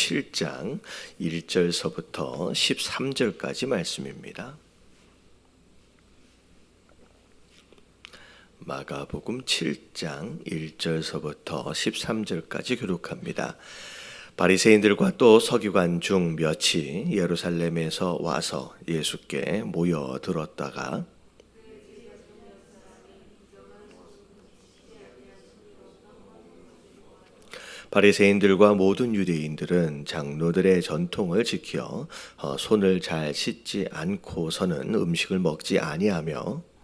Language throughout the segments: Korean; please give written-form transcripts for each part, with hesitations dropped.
7장 1절서부터 13절까지 말씀입니다. 마가복음 7장 1절서부터 13절까지 기록합니다. 바리새인들과 또 서기관 중 몇이 예루살렘에서 와서 예수께 모여들었다가 바리새인들과 모든 유대인들은 장로들의 전통을 지켜 손을 잘 씻지 않고서는 음식을 먹지 아니하며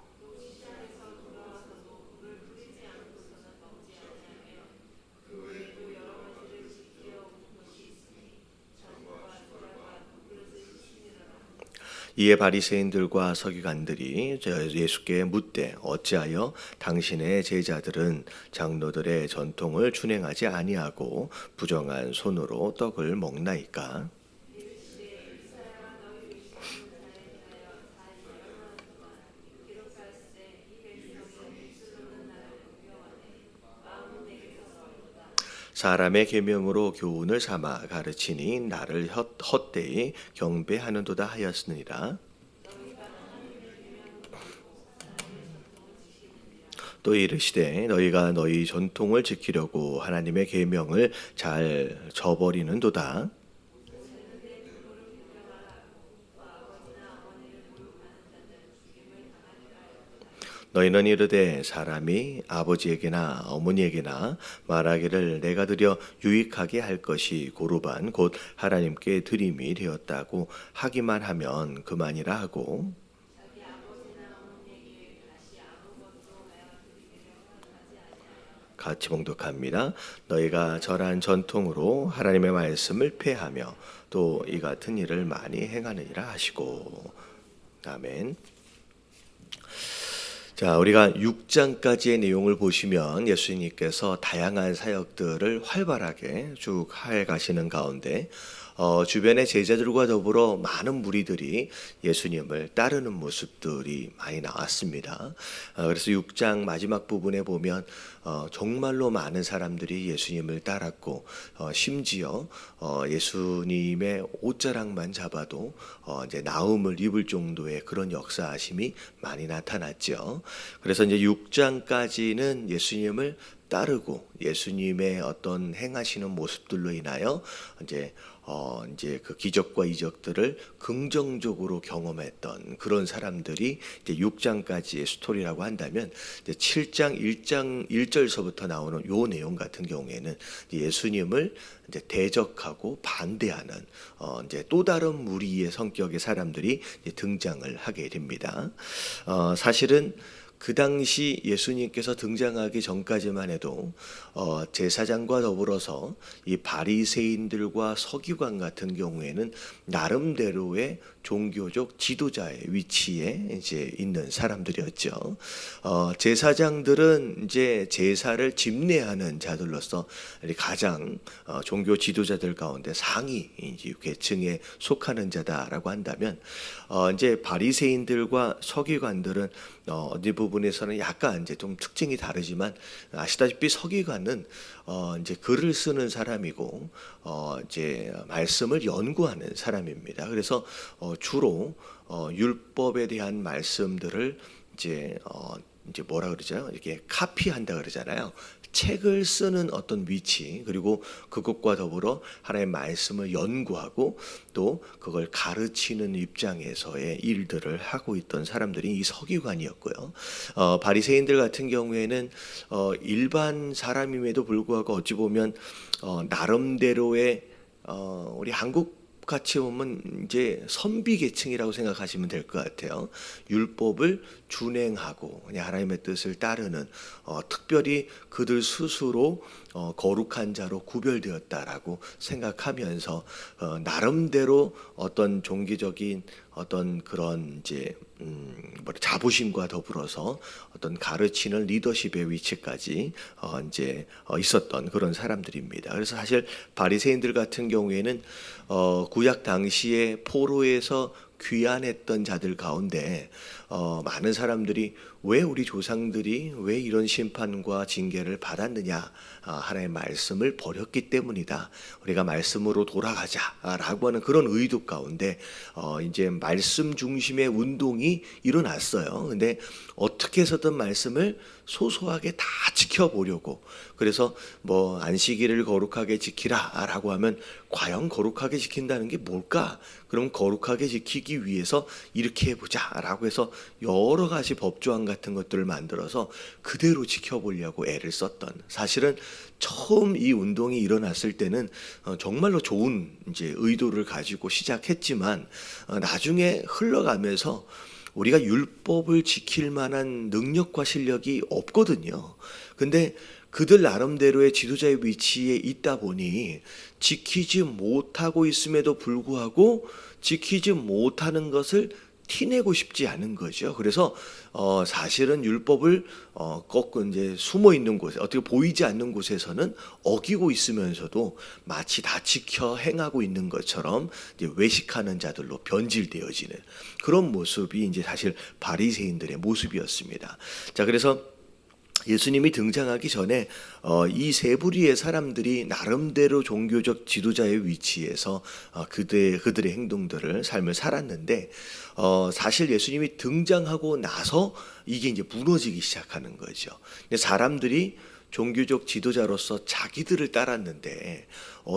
이에 바리새인들과 서기관들이 예수께 묻되 어찌하여 당신의 제자들은 장로들의 전통을 준행하지 아니하고 부정한 손으로 떡을 먹나이까? 사람의 계명으로 교훈을 삼아 가르치니 나를 헛되이 경배하는도다 하였으니라. 또 이르시되 너희가 너희 전통을 지키려고 하나님의 계명을 잘 저버리는도다. 너희는 이르되 사람이 아버지에게나 어머니에게나 말하기를 내가 드려 유익하게 할 것이 고르반 곧 하나님께 드림이 되었다고 하기만 하면 그만이라 하고 같이 봉독합니다. 너희가 절한 전통으로 하나님의 말씀을 폐하며 또 이 같은 일을 많이 행하느니라 하시고 아멘. 자, 우리가 6장까지의 내용을 보시면 예수님께서 다양한 사역들을 활발하게 쭉 해 가시는 가운데 주변의 제자들과 더불어 많은 무리들이 예수님을 따르는 모습들이 많이 나왔습니다. 그래서 6장 마지막 부분에 보면 정말로 많은 사람들이 예수님을 따랐고 심지어 예수님의 옷자락만 잡아도 이제 나음을 입을 정도의 그런 역사하심이 많이 나타났죠. 그래서 이제 6장까지는 예수님을 따르고 예수님의 어떤 행하시는 모습들로 인하여 이제 그 기적과 이적들을 긍정적으로 경험했던 그런 사람들이 이제 6장까지의 스토리라고 한다면 이제 7장 1절서부터 나오는 요 내용 같은 경우에는 예수님을 이제 대적하고 반대하는 이제 또 다른 무리의 성격의 사람들이 이제 등장을 하게 됩니다. 사실은 그 당시 예수님께서 등장하기 전까지만 해도 제사장과 더불어서 이 바리새인들과 서기관 같은 경우에는 나름대로의 종교적 지도자의 위치에 이제 있는 사람들이었죠. 제사장들은 이제 제사를 집례하는 자들로서 가장 종교 지도자들 가운데 상위 계층에 속하는 자다라고 한다면 이제 바리새인들과 서기관들은 어디 부분에서는 약간 이제 좀 특징이 다르지만 아시다시피 서기관은 이제 글을 쓰는 사람이고 이제 말씀을 연구하는 사람입니다. 그래서 주로 율법에 대한 말씀들을 이제 뭐라 그러죠? 이렇게 카피한다 그러잖아요. 책을 쓰는 어떤 위치 그리고 그것과 더불어 하나님의 말씀을 연구하고 또 그걸 가르치는 입장에서의 일들을 하고 있던 사람들이 이 서기관이었고요. 바리새인들 같은 경우에는 일반 사람임에도 불구하고 어찌 보면 나름대로의 우리 한국 같이 보면 이제 선비 계층이라고 생각하시면 될 것 같아요. 율법을 준행하고 하나님의 뜻을 따르는 특별히 그들 스스로 거룩한 자로 구별되었다라고 생각하면서 나름대로 어떤 종교적인 어떤 그런 이제 자부심과 더불어서 어떤 가르치는 리더십의 위치까지 이제 있었던 그런 사람들입니다. 그래서 사실 바리새인들 같은 경우에는 구약 당시에 포로에서 귀환했던 자들 가운데 많은 사람들이 왜 우리 조상들이 왜 이런 심판과 징계를 받았느냐? 하나님의 말씀을 버렸기 때문이다. 우리가 말씀으로 돌아가자라고 하는 그런 의도 가운데 이제 말씀 중심의 운동이 일어났어요. 근데 어떻게 해서든 말씀을 소소하게 다 지켜보려고, 그래서 뭐 안식일을 거룩하게 지키라라고 하면 과연 거룩하게 지킨다는 게 뭘까? 그럼 거룩하게 지키기 위해서 이렇게 해보자라고 해서 여러 가지 법조항 같은 것들을 만들어서 그대로 지켜보려고 애를 썼던, 사실은 처음 이 운동이 일어났을 때는 정말로 좋은 이제 의도를 가지고 시작했지만 나중에 흘러가면서 우리가 율법을 지킬 만한 능력과 실력이 없거든요. 근데 그들 나름대로의 지도자의 위치에 있다 보니 지키지 못하고 있음에도 불구하고 지키지 못하는 것을 티내고 싶지 않은 거죠. 그래서 사실은 율법을 꼭 이제 숨어 있는 곳에, 어떻게 보이지 않는 곳에서는 어기고 있으면서도 마치 다 지켜 행하고 있는 것처럼 이제 외식하는 자들로 변질되어지는 그런 모습이 이제 사실 바리새인들의 모습이었습니다. 자, 그래서 예수님이 등장하기 전에 이 세 부류의 사람들이 나름대로 종교적 지도자의 위치에서 그들의 행동들을 삶을 살았는데 사실 예수님이 등장하고 나서 이게 이제 무너지기 시작하는 거죠. 근데 사람들이 종교적 지도자로서 자기들을 따랐는데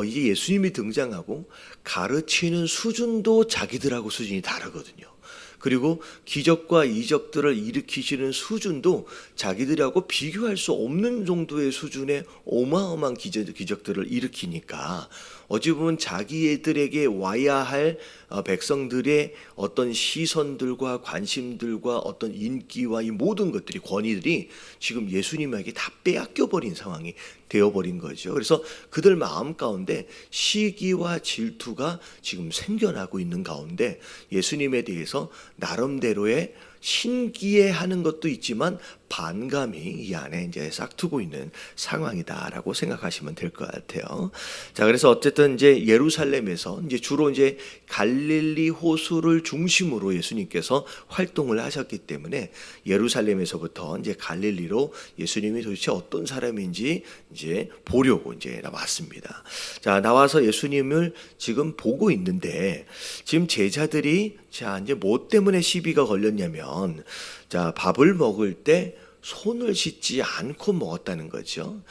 이제 예수님이 등장하고 가르치는 수준도 자기들하고 수준이 다르거든요. 그리고 기적과 이적들을 일으키시는 수준도 자기들하고 비교할 수 없는 정도의 수준의 어마어마한 기적들을 일으키니까 어찌 보면 자기들에게 와야 할 백성들의 어떤 시선들과 관심들과 어떤 인기와 이 모든 것들이, 권위들이 지금 예수님에게 다 빼앗겨버린 상황이 되어버린 거죠. 그래서 그들 마음 가운데 시기와 질투가 지금 생겨나고 있는 가운데 예수님에 대해서 나름대로의 신기해하는 것도 있지만 반감이 이 안에 이제 싹트고 있는 상황이다라고 생각하시면 될 것 같아요. 자, 그래서 어쨌든 이제 예루살렘에서 이제 주로 이제 갈릴리 호수를 중심으로 예수님께서 활동을 하셨기 때문에 예루살렘에서부터 이제 갈릴리로 예수님이 도대체 어떤 사람인지 이제 보려고 이제 나왔습니다. 자, 나와서 예수님을 지금 보고 있는데 지금 제자들이 자, 이제 뭐 때문에 시비가 걸렸냐면, 자, 밥을 먹을 때 손을 씻지 않고 먹었다는 거죠.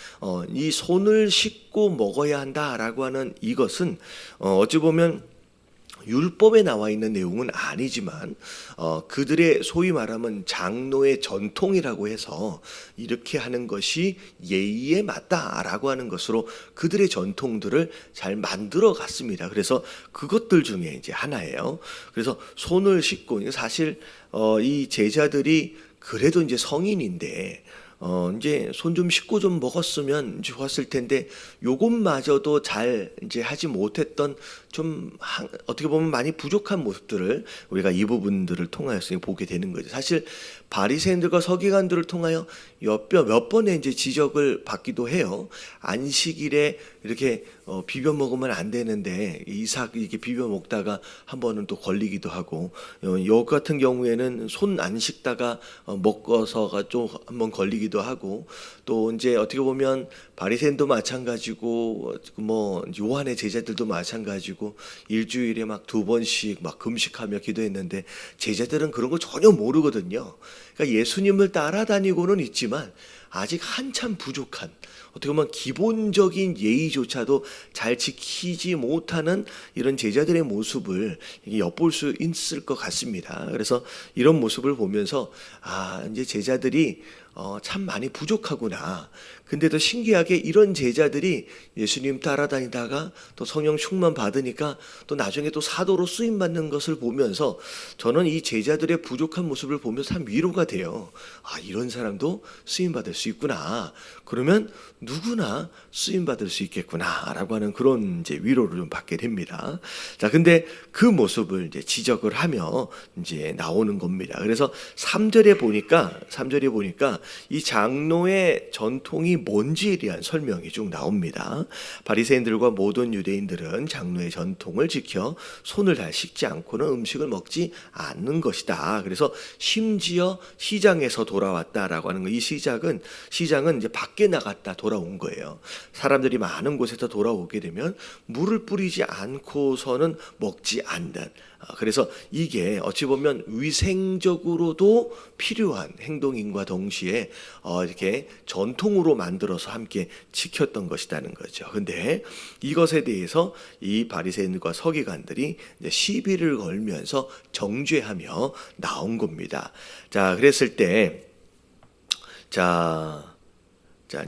이 손을 씻고 먹어야 한다라고 하는 이것은 어찌 보면 율법에 나와 있는 내용은 아니지만 그들의 소위 말하면 장로의 전통이라고 해서 이렇게 하는 것이 예의에 맞다라고 하는 것으로 그들의 전통들을 잘 만들어 갔습니다. 그래서 그것들 중에 이제 하나예요. 그래서 손을 씻고, 사실 이 제자들이 그래도 이제 성인인데 이제 손 좀 씻고 좀 먹었으면 좋았을 텐데 요것마저도 잘 이제 하지 못했던 좀 어떻게 보면 많이 부족한 모습들을 우리가 이 부분들을 통하여서 보게 되는 거죠. 사실 바리새인들과 서기관들을 통하여 몇 번의 이제 지적을 받기도 해요. 안식일에 이렇게 비벼 먹으면 안 되는데 이삭 이렇게 비벼 먹다가 한 번은 또 걸리기도 하고, 요 같은 경우에는 손 안 씻다가 먹어서가 좀 한번 걸리기도 하고, 또 이제 어떻게 보면 바리새인도 마찬가지고 뭐 요한의 제자들도 마찬가지고 일주일에 막 2번씩 막 금식하며 기도했는데 제자들은 그런 거 전혀 모르거든요. 그러니까 예수님을 따라다니고는 있지만 아직 한참 부족한, 어떻게 보면 기본적인 예의조차도 잘 지키지 못하는 이런 제자들의 모습을 엿볼 수 있을 것 같습니다. 그래서 이런 모습을 보면서 이제 제자들이 참 많이 부족하구나. 근데도 신기하게 이런 제자들이 예수님 따라다니다가 또 성령 충만 받으니까 또 나중에 또 사도로 쓰임 받는 것을 보면서 저는 이 제자들의 부족한 모습을 보면서 참 위로가 돼요. 이런 사람도 쓰임 받을 수 있구나. 그러면 누구나 쓰임 받을 수 있겠구나라고 하는 그런 이제 위로를 좀 받게 됩니다. 자, 근데 그 모습을 이제 지적을 하며 이제 나오는 겁니다. 그래서 3절에 보니까 이 장로의 전통이 뭔지에 대한 설명이 쭉 나옵니다. 바리새인들과 모든 유대인들은 장로의 전통을 지켜 손을 잘 씻지 않고는 음식을 먹지 않는 것이다. 그래서 심지어 시장에서 돌아왔다라고 하는 거, 이 시장은 이제 밖에 나갔다 돌아온 거예요. 사람들이 많은 곳에서 돌아오게 되면 물을 뿌리지 않고서는 먹지 않는, 그래서 이게 어찌 보면 위생적으로도 필요한 행동인과 동시에 이렇게 전통으로 만들어서 함께 지켰던 것이라는 거죠. 근데 이것에 대해서 이 바리새인과 서기관들이 이제 시비를 걸면서 정죄하며 나온 겁니다. 자, 그랬을 때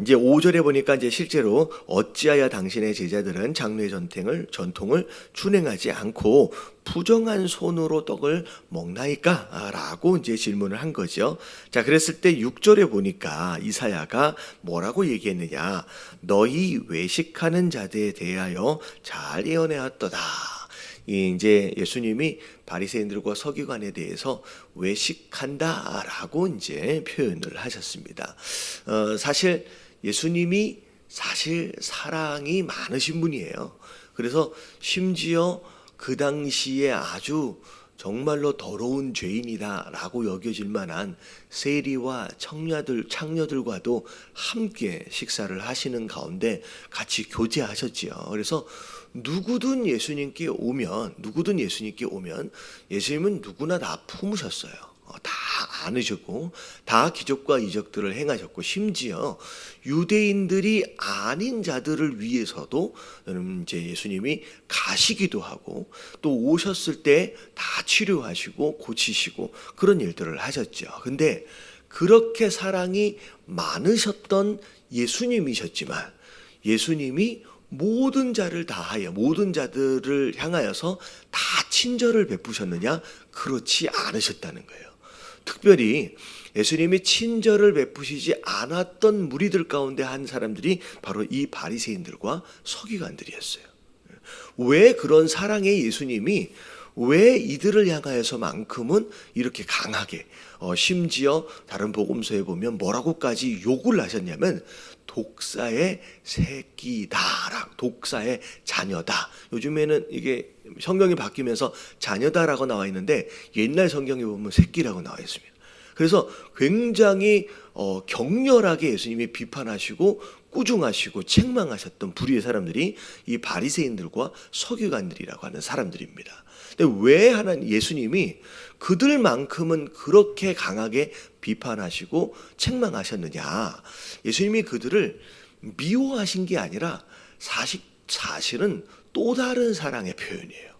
이제 5절에 보니까 이제 실제로 어찌하여 당신의 제자들은 장로의 전통을 준행하지 않고 부정한 손으로 떡을 먹나이까? 라고 이제 질문을 한 거죠. 자, 그랬을 때 6절에 보니까 이사야가 뭐라고 얘기했느냐? 너희 외식하는 자들에 대하여 잘 예언해왔도다. 이제 예수님이 바리새인들과 서기관에 대해서 외식한다라고 이제 표현을 하셨습니다. 사실 예수님이 사랑이 많으신 분이에요. 그래서 심지어 그 당시에 아주 정말로 더러운 죄인이다라고 여겨질 만한 세리와 창녀들과도 함께 식사를 하시는 가운데 같이 교제하셨지요. 그래서 누구든 예수님께 오면 예수님은 누구나 다 품으셨어요. 다 안으셨고 다 기적과 이적들을 행하셨고, 심지어 유대인들이 아닌 자들을 위해서도 이제 예수님이 가시기도 하고 또 오셨을 때 다 치료하시고 고치시고 그런 일들을 하셨죠. 근데 그렇게 사랑이 많으셨던 예수님이셨지만, 예수님이 모든 자들을 향하여서 다 친절을 베푸셨느냐? 그렇지 않으셨다는 거예요. 특별히 예수님이 친절을 베푸시지 않았던 무리들 가운데 한 사람들이 바로 이 바리새인들과 서기관들이었어요. 왜 그런 사랑의 예수님이 왜 이들을 향하여서만큼은 이렇게 강하게, 심지어 다른 복음서에 보면 뭐라고까지 욕을 하셨냐면 독사의 새끼다, 독사의 자녀다. 요즘에는 이게 성경이 바뀌면서 자녀다라고 나와 있는데 옛날 성경에 보면 새끼라고 나와 있습니다. 그래서 굉장히 격렬하게 예수님이 비판하시고 꾸중하시고 책망하셨던 부류의 사람들이 이 바리새인들과 서기관들이라고 하는 사람들입니다. 근데 왜 예수님이 그들만큼은 그렇게 강하게 비판하시고 책망하셨느냐? 예수님이 그들을 미워하신 게 아니라 사실은 또 다른 사랑의 표현이에요.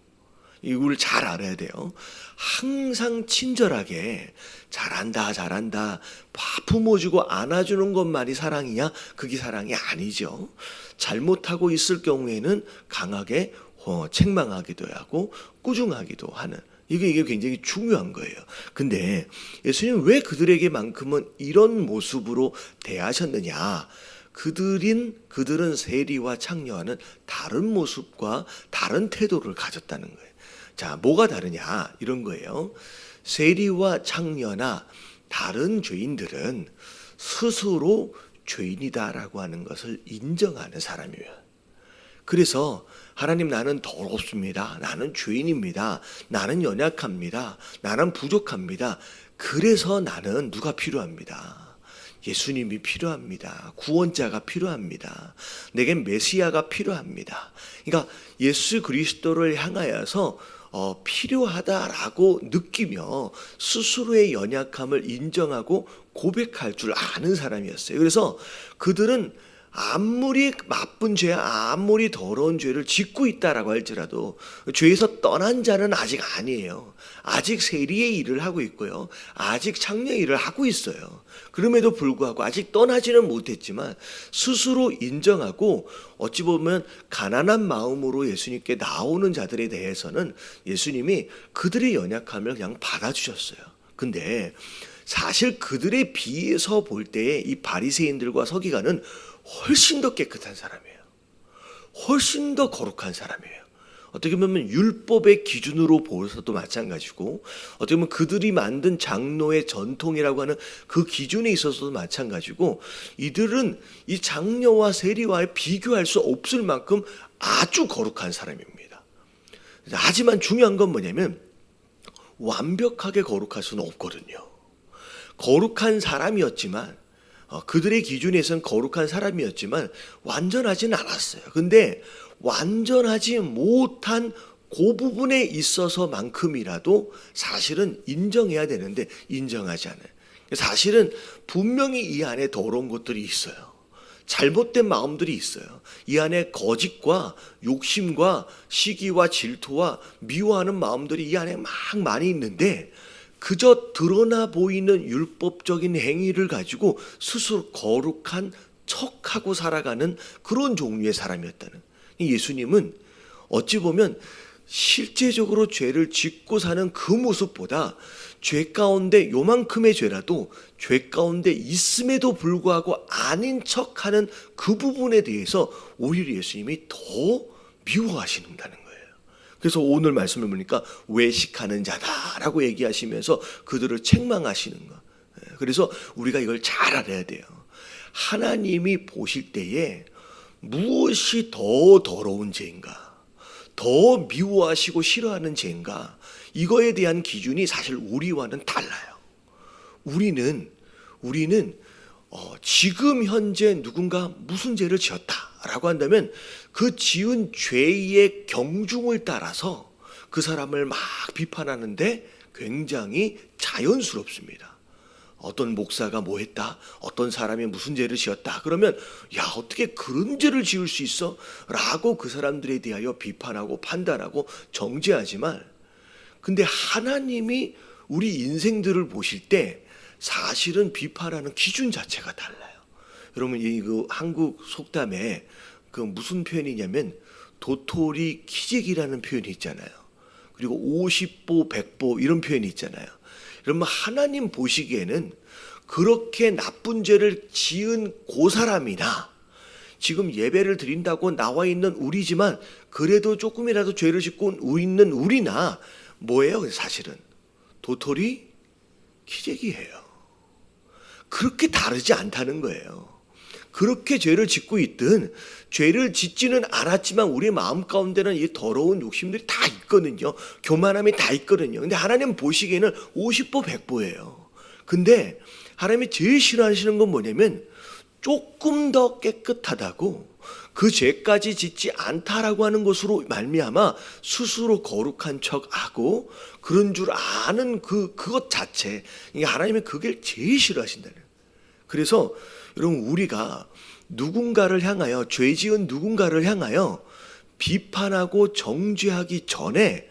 이걸 잘 알아야 돼요. 항상 친절하게 잘한다 품어주고 안아주는 것만이 사랑이냐? 그게 사랑이 아니죠. 잘못하고 있을 경우에는 강하게 책망하기도 하고 꾸중하기도 하는, 이게 굉장히 중요한 거예요. 근데 예수님 왜 그들에게만큼은 이런 모습으로 대하셨느냐? 그들은 세리와 창녀와는 다른 모습과 다른 태도를 가졌다는 거예요. 자, 뭐가 다르냐? 이런 거예요. 세리와 창녀나 다른 죄인들은 스스로 죄인이다라고 하는 것을 인정하는 사람이에요. 그래서 하나님, 나는 더럽습니다. 나는 죄인입니다. 나는 연약합니다. 나는 부족합니다. 그래서 나는 누가 필요합니다? 예수님이 필요합니다. 구원자가 필요합니다. 내겐 메시아가 필요합니다. 그러니까 예수 그리스도를 향하여서 필요하다라고 느끼며 스스로의 연약함을 인정하고 고백할 줄 아는 사람이었어요. 그래서 그들은 아무리 나쁜 죄, 아무리 더러운 죄를 짓고 있다라고 할지라도 죄에서 떠난 자는 아직 아니에요. 아직 세리의 일을 하고 있고요. 아직 창녀의 일을 하고 있어요. 그럼에도 불구하고 아직 떠나지는 못했지만 스스로 인정하고 어찌 보면 가난한 마음으로 예수님께 나오는 자들에 대해서는 예수님이 그들의 연약함을 그냥 받아주셨어요. 근데 사실 그들에 비해서 볼 때에 이 바리새인들과 서기관은 훨씬 더 깨끗한 사람이에요. 훨씬 더 거룩한 사람이에요. 어떻게 보면 율법의 기준으로 보서도 마찬가지고, 어떻게 보면 그들이 만든 장로의 전통이라고 하는 그 기준에 있어서도 마찬가지고, 이들은 이 장녀와 세리와 비교할 수 없을 만큼 아주 거룩한 사람입니다. 하지만 중요한 건 뭐냐면 완벽하게 거룩할 수는 없거든요. 거룩한 사람이었지만, 그들의 기준에서는 거룩한 사람이었지만 완전하지는 않았어요. 근데 완전하지 못한 그 부분에 있어서만큼이라도 사실은 인정해야 되는데 인정하지 않아요. 사실은 분명히 이 안에 더러운 것들이 있어요. 잘못된 마음들이 있어요. 이 안에 거짓과 욕심과 시기와 질투와 미워하는 마음들이 이 안에 막 많이 있는데, 그저 드러나 보이는 율법적인 행위를 가지고 스스로 거룩한 척하고 살아가는 그런 종류의 사람이었다는. 예수님은 어찌 보면 실제적으로 죄를 짓고 사는 그 모습보다 죄 가운데 요만큼의 죄라도 죄 가운데 있음에도 불구하고 아닌 척하는 그 부분에 대해서 오히려 예수님이 더 미워하신다는 거예요. 그래서 오늘 말씀을 보니까 외식하는 자다라고 얘기하시면서 그들을 책망하시는 거. 그래서 우리가 이걸 잘 알아야 돼요. 하나님이 보실 때에 무엇이 더 더러운 죄인가, 더 미워하시고 싫어하는 죄인가, 이거에 대한 기준이 사실 우리와는 달라요. 우리는 지금 현재 누군가 무슨 죄를 지었다라고 한다면 그 지은 죄의 경중을 따라서 그 사람을 막 비판하는데 굉장히 자연스럽습니다. 어떤 목사가 뭐 했다, 어떤 사람이 무슨 죄를 지었다 그러면 야, 어떻게 그런 죄를 지을 수 있어? 라고 그 사람들에 대하여 비판하고 판단하고 정죄하지만, 근데 하나님이 우리 인생들을 보실 때 사실은 비판하는 기준 자체가 달라요. 여러분, 그 한국 속담에 그 무슨 표현이냐면 도토리 키재기라는 표현이 있잖아요. 그리고 50보 100보 이런 표현이 있잖아요. 그러면 하나님 보시기에는 그렇게 나쁜 죄를 지은 그 사람이나 지금 예배를 드린다고 나와 있는 우리지만 그래도 조금이라도 죄를 짓고 있는 우리나 뭐예요? 사실은 도토리 키재기예요. 그렇게 다르지 않다는 거예요. 그렇게 죄를 짓고 있든 죄를 짓지는 않았지만 우리 마음 가운데는 이 더러운 욕심들이 다 있거든요. 교만함이 다 있거든요. 근데 하나님 보시기에는 50보 100보예요. 근데 하나님이 제일 싫어하시는 건 뭐냐면 조금 더 깨끗하다고 그 죄까지 짓지 않다라고 하는 것으로 말미암아 스스로 거룩한 척하고 그런 줄 아는 그것 자체, 하나님이 그게 제일 싫어하신다는. 그래서 여러분, 우리가 누군가를 향하여, 죄 지은 누군가를 향하여 비판하고 정죄하기 전에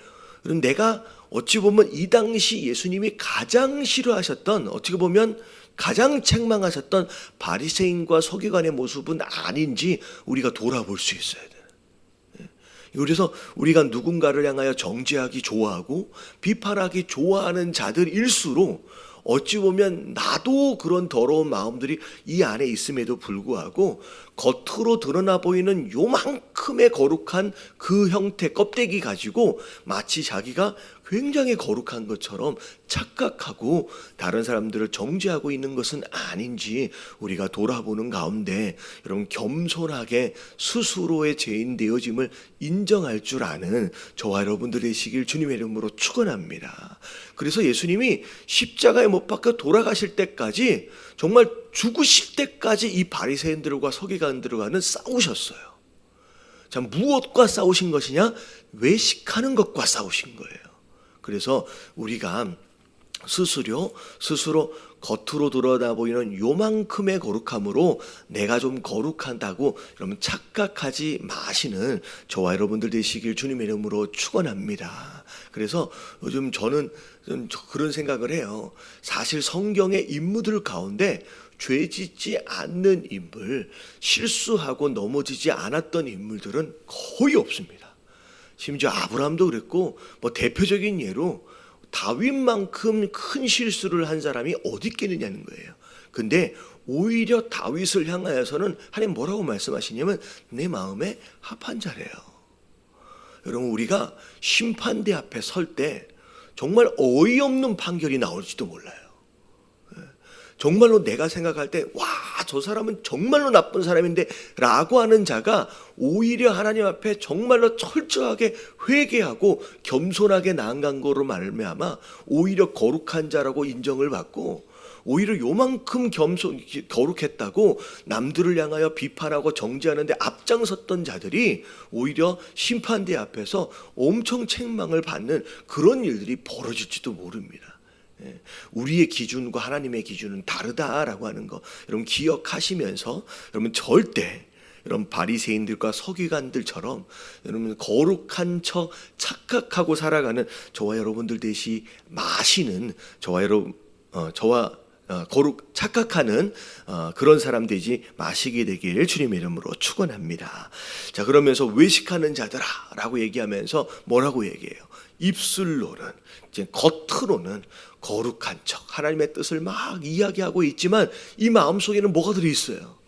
내가 어찌 보면 이 당시 예수님이 가장 싫어하셨던, 어떻게 보면 가장 책망하셨던 바리새인과 서기관의 모습은 아닌지 우리가 돌아볼 수 있어야 돼요. 그래서 우리가 누군가를 향하여 정죄하기 좋아하고 비판하기 좋아하는 자들일수록 어찌 보면 나도 그런 더러운 마음들이 이 안에 있음에도 불구하고 겉으로 드러나 보이는 요만큼의 거룩한 그 형태 껍데기 가지고 마치 자기가 굉장히 거룩한 것처럼 착각하고 다른 사람들을 정죄하고 있는 것은 아닌지 우리가 돌아보는 가운데 여러분, 겸손하게 스스로의 죄인 되어짐을 인정할 줄 아는 저와 여러분들 되시길 주님의 이름으로 축원합니다. 그래서 예수님이 십자가에 못 박혀 돌아가실 때까지, 정말 죽으실 때까지 이 바리새인들과 서기관들과는 싸우셨어요. 자, 무엇과 싸우신 것이냐? 외식하는 것과 싸우신 거예요. 그래서 우리가 스스로 겉으로 드러나 보이는 요만큼의 거룩함으로 내가 좀 거룩하다고 여러분 착각하지 마시는 저와 여러분들 되시길 주님의 이름으로 축원합니다. 그래서 요즘 저는 좀 그런 생각을 해요. 사실 성경의 인물들 가운데 죄 짓지 않는 인물, 실수하고 넘어지지 않았던 인물들은 거의 없습니다. 심지어 아브라함도 그랬고, 뭐 대표적인 예로 다윗만큼 큰 실수를 한 사람이 어디 있겠느냐는 거예요. 근데 오히려 다윗을 향하여서는 하나님 뭐라고 말씀하시냐면 내 마음에 합한 자래요. 여러분 우리가 심판대 앞에 설 때 정말 어이없는 판결이 나올지도 몰라요. 정말로 내가 생각할 때 와, 저 사람은 정말로 나쁜 사람인데 라고 하는 자가 오히려 하나님 앞에 정말로 철저하게 회개하고 겸손하게 나아간 거로 말미암아 오히려 거룩한 자라고 인정을 받고, 오히려 요만큼 거룩했다고 남들을 향하여 비판하고 정죄하는데 앞장섰던 자들이 오히려 심판대 앞에서 엄청 책망을 받는 그런 일들이 벌어질지도 모릅니다. 우리의 기준과 하나님의 기준은 다르다라고 하는 거 여러분 기억하시면서, 여러분 절대 여러분 바리새인들과 서기관들처럼 여러분 거룩한 척 착각하고 살아가는 저와 여러분들 되시 마시는 거룩 착각하는 그런 사람 되지 마시게 되길 주님의 이름으로 축원합니다. 자, 그러면서 외식하는 자들아라고 얘기하면서 뭐라고 얘기해요? 입술로는, 이제 겉으로는 거룩한 척 하나님의 뜻을 막 이야기하고 있지만 이 마음속에는 뭐가 들어있어요?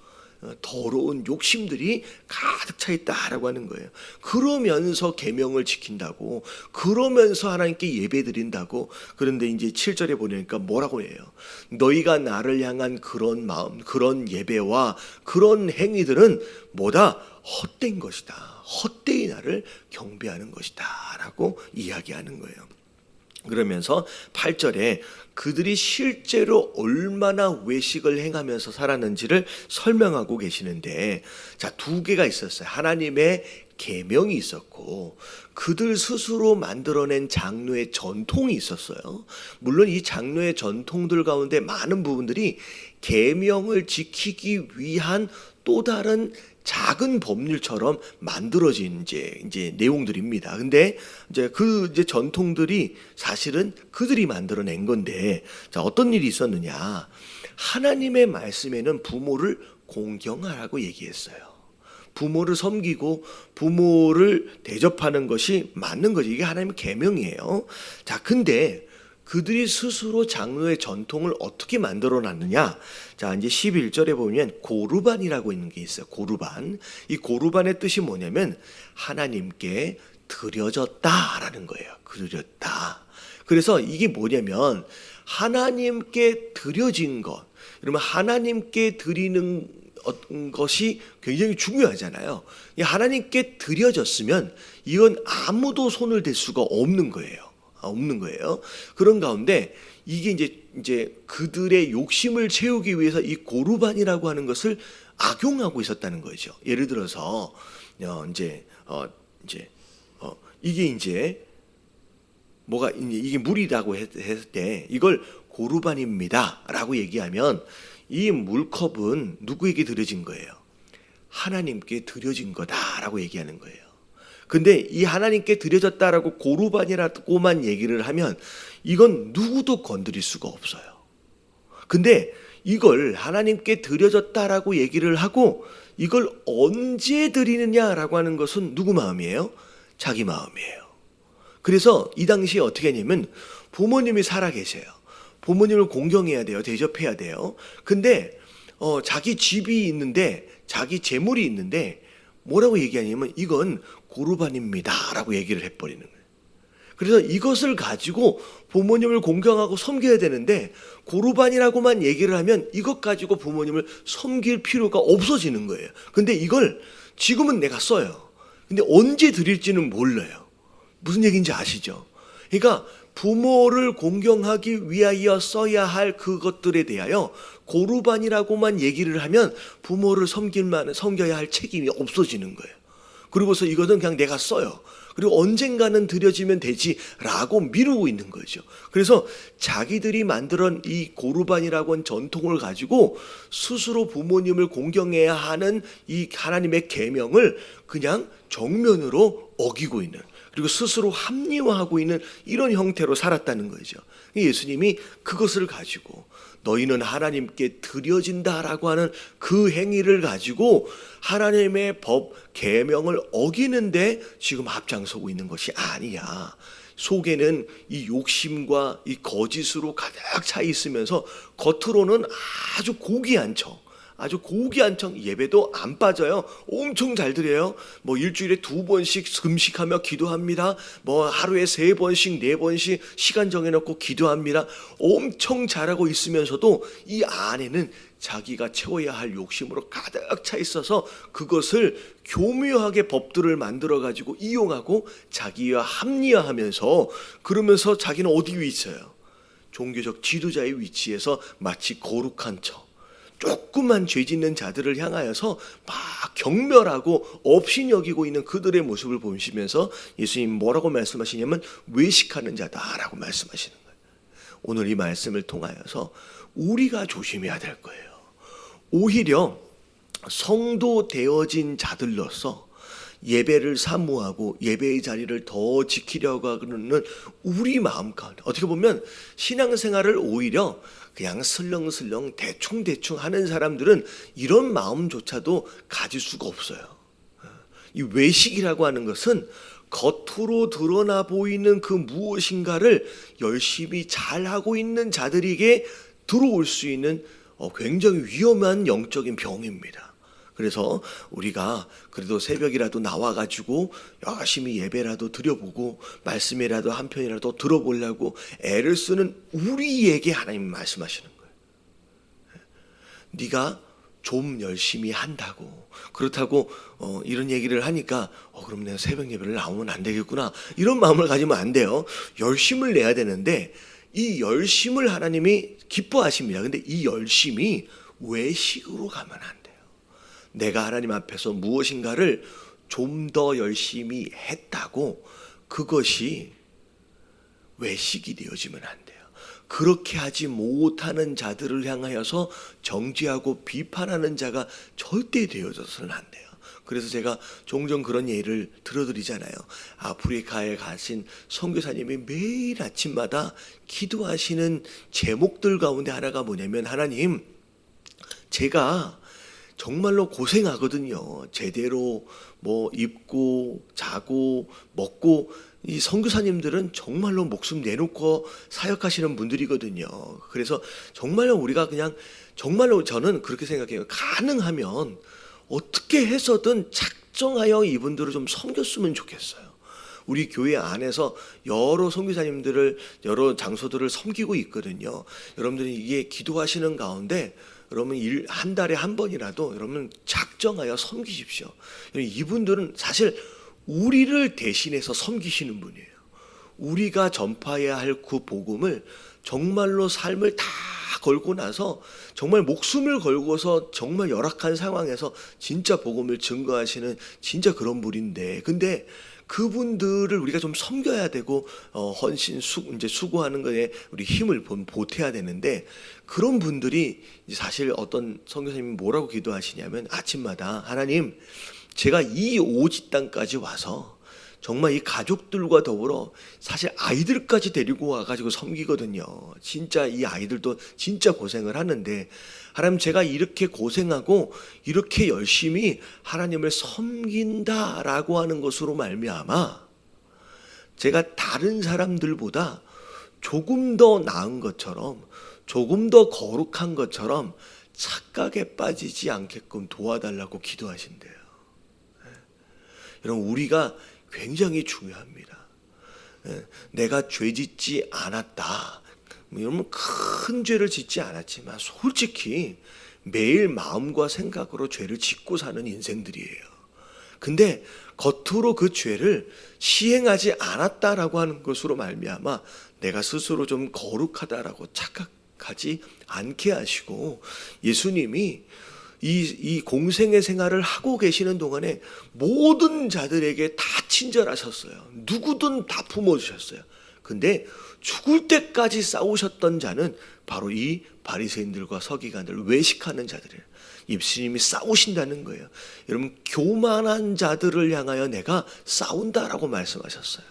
더러운 욕심들이 가득 차 있다라고 하는 거예요. 그러면서 계명을 지킨다고, 그러면서 하나님께 예배 드린다고. 그런데 이제 7절에 보니까 뭐라고 해요? 너희가 나를 향한 그런 마음, 그런 예배와 그런 행위들은 뭐다? 헛된 것이다. 헛되이 나를 경배하는 것이다 라고 이야기하는 거예요. 그러면서 8절에 그들이 실제로 얼마나 외식을 행하면서 살았는지를 설명하고 계시는데, 자, 두 개가 있었어요. 하나님의 계명이 있었고 그들 스스로 만들어낸 장로의 전통이 있었어요. 물론 이 장로의 전통들 가운데 많은 부분들이 계명을 지키기 위한 또 다른 작은 법률처럼 만들어진 이제 내용들입니다. 근데 이제 그 전통들이 사실은 그들이 만들어낸 건데, 자, 어떤 일이 있었느냐? 하나님의 말씀에는 부모를 공경하라고 얘기했어요. 부모를 섬기고 부모를 대접하는 것이 맞는 거지. 이게 하나님의 계명이에요. 자, 근데 그들이 스스로 장로의 전통을 어떻게 만들어 놨느냐? 자, 이제 11절에 보면 고르반이라고 있는 게 있어요. 고르반. 이 고르반의 뜻이 뭐냐면 하나님께 드려졌다라는 거예요. 드려졌다. 그래서 이게 뭐냐면 하나님께 드려진 것. 그러면 하나님께 드리는 것이 굉장히 중요하잖아요. 하나님께 드려졌으면 이건 아무도 손을 댈 수가 없는 거예요. 그런 가운데 이게 이제 그들의 욕심을 채우기 위해서 이 고르반이라고 하는 것을 악용하고 있었다는 거죠. 예를 들어서 이게 뭐가 이게 물이라고 했을 때 이걸 고르반입니다라고 얘기하면 이 물컵은 누구에게 드려진 거예요? 하나님께 드려진 거다라고 얘기하는 거예요. 근데 이 하나님께 드려졌다라고 고르반이라고만 얘기를 하면 이건 누구도 건드릴 수가 없어요. 근데 이걸 하나님께 드려졌다라고 얘기를 하고 이걸 언제 드리느냐라고 하는 것은 누구 마음이에요? 자기 마음이에요. 그래서 이 당시에 어떻게 했냐면 부모님이 살아계세요. 부모님을 공경해야 돼요. 대접해야 돼요. 근데 자기 집이 있는데, 자기 재물이 있는데 뭐라고 얘기하냐면 이건 고르반입니다 라고 얘기를 해버리는 거예요. 그래서 이것을 가지고 부모님을 공경하고 섬겨야 되는데 고르반이라고만 얘기를 하면 이것 가지고 부모님을 섬길 필요가 없어지는 거예요. 근데 이걸 지금은 내가 써요. 근데 언제 드릴지는 몰라요. 무슨 얘기인지 아시죠? 그러니까 부모를 공경하기 위하여 써야 할 그것들에 대하여 고르반이라고만 얘기를 하면 부모를 섬겨야 할 책임이 없어지는 거예요. 그리고서 이것은 그냥 내가 써요. 그리고 언젠가는 드려지면 되지라고 미루고 있는 거죠. 그래서 자기들이 만들어 이 고르반이라고 하는 전통을 가지고 스스로 부모님을 공경해야 하는 이 하나님의 계명을 그냥 정면으로 어기고 있는, 그리고 스스로 합리화하고 있는 이런 형태로 살았다는 거죠. 예수님이 그것을 가지고 너희는 하나님께 드려진다라고 하는 그 행위를 가지고 하나님의 법, 계명을 어기는데 지금 앞장서고 있는 것이 아니야. 속에는 이 욕심과 이 거짓으로 가득 차 있으면서 겉으로는 아주 고귀한 척, 아주 고귀한 청, 예배도 안 빠져요. 엄청 잘 드려요. 뭐 일주일에 2번씩 금식하며 기도합니다. 뭐 하루에 3번씩 4번씩 시간 정해놓고 기도합니다. 엄청 잘하고 있으면서도 이 안에는 자기가 채워야 할 욕심으로 가득 차 있어서 그것을 교묘하게 법들을 만들어 가지고 이용하고 자기와 합리화하면서, 그러면서 자기는 어디 위에 있어요? 종교적 지도자의 위치에서 마치 거룩한 척, 조그만 죄 짓는 자들을 향하여서 막 경멸하고 없이 여기고 있는 그들의 모습을 보시면서 예수님 뭐라고 말씀하시냐면 외식하는 자다라고 말씀하시는 거예요. 오늘 이 말씀을 통하여서 우리가 조심해야 될 거예요. 오히려 성도 되어진 자들로서 예배를 사모하고 예배의 자리를 더 지키려고 하는 우리 마음 가운데, 어떻게 보면 신앙생활을 오히려 그냥 슬렁슬렁 대충대충 하는 사람들은 이런 마음조차도 가질 수가 없어요. 이 외식이라고 하는 것은 겉으로 드러나 보이는 그 무엇인가를 열심히 잘하고 있는 자들에게 들어올 수 있는 굉장히 위험한 영적인 병입니다. 그래서 우리가 그래도 새벽이라도 나와가지고 열심히 예배라도 드려보고 말씀이라도 한 편이라도 들어보려고 애를 쓰는 우리에게 하나님이 말씀하시는 거예요. 네가 좀 열심히 한다고, 그렇다고 이런 얘기를 하니까 그럼 내가 새벽 예배를 나오면 안 되겠구나, 이런 마음을 가지면 안 돼요. 열심을 내야 되는데 이 열심을 하나님이 기뻐하십니다. 근데 이 열심이 외식으로 가면 안 돼요. 내가 하나님 앞에서 무엇인가를 좀 더 열심히 했다고 그것이 외식이 되어지면 안 돼요. 그렇게 하지 못하는 자들을 향하여서 정죄하고 비판하는 자가 절대 되어져서는 안 돼요. 그래서 제가 종종 그런 예를 들어드리잖아요. 아프리카에 가신 선교사님이 매일 아침마다 기도하시는 제목들 가운데 하나가 뭐냐면, 하나님, 제가 정말로 고생하거든요. 제대로 뭐 입고 자고 먹고, 이 선교사님들은 정말로 목숨 내놓고 사역하시는 분들이거든요. 그래서 정말로 우리가 그냥, 정말로 저는 그렇게 생각해요. 가능하면 어떻게 해서든 작정하여 이분들을 좀 섬겼으면 좋겠어요. 우리 교회 안에서 여러 선교사님들을, 여러 장소들을 섬기고 있거든요. 여러분들이 이게 기도하시는 가운데 여러분 한 달에 한 번이라도 여러분 작정하여 섬기십시오. 이분들은 사실 우리를 대신해서 섬기시는 분이에요. 우리가 전파해야 할 그 복음을 정말로 삶을 다 걸고 나서 정말 목숨을 걸고서 정말 열악한 상황에서 진짜 복음을 증거하시는 진짜 그런 분인데, 근데 그분들을 우리가 좀 섬겨야 되고 헌신 이제 수고하는 거에 우리 힘을 보태야 되는데, 그런 분들이 사실 어떤 선교사님이 뭐라고 기도하시냐면 아침마다, 하나님, 제가 이 오지 땅까지 와서 정말 이 가족들과 더불어 사실 아이들까지 데리고 와가지고 섬기거든요. 진짜 이 아이들도 진짜 고생을 하는데, 하나님, 제가 이렇게 고생하고 이렇게 열심히 하나님을 섬긴다라고 하는 것으로 말미암아 제가 다른 사람들보다 조금 더 나은 것처럼, 조금 더 거룩한 것처럼 착각에 빠지지 않게끔 도와달라고 기도하신대요. 여러분, 우리가 굉장히 중요합니다. 내가 죄 짓지 않았다, 여러분 큰 죄를 짓지 않았지만 솔직히 매일 마음과 생각으로 죄를 짓고 사는 인생들이에요. 근데 겉으로 그 죄를 시행하지 않았다라고 하는 것으로 말미암아 내가 스스로 좀 거룩하다라고 착각하지 않게 하시고, 예수님이 이 공생의 생활을 하고 계시는 동안에 모든 자들에게 다 친절하셨어요. 누구든 다 품어주셨어요. 근데 죽을 때까지 싸우셨던 자는 바로 이 바리새인들과 서기관들, 외식하는 자들이에요. 예수님이 싸우신다는 거예요. 여러분, 교만한 자들을 향하여 내가 싸운다라고 말씀하셨어요.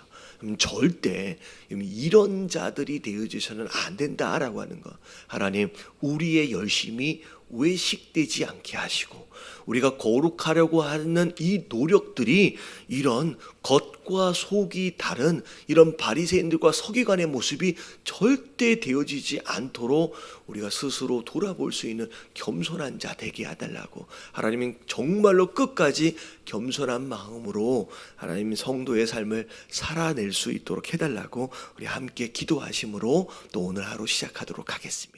절대 이런 자들이 되어져서는 안 된다라고 하는 것. 하나님, 우리의 열심이 외식되지 않게 하시고 우리가 거룩하려고 하는 이 노력들이 이런 겉과 속이 다른 이런 바리새인들과 서기관의 모습이 절대 되어지지 않도록 우리가 스스로 돌아볼 수 있는 겸손한 자 되게 해달라고, 하나님은 정말로 끝까지 겸손한 마음으로 하나님 성도의 삶을 살아낼 수 있도록 해달라고 우리 함께 기도하심으로 또 오늘 하루 시작하도록 하겠습니다.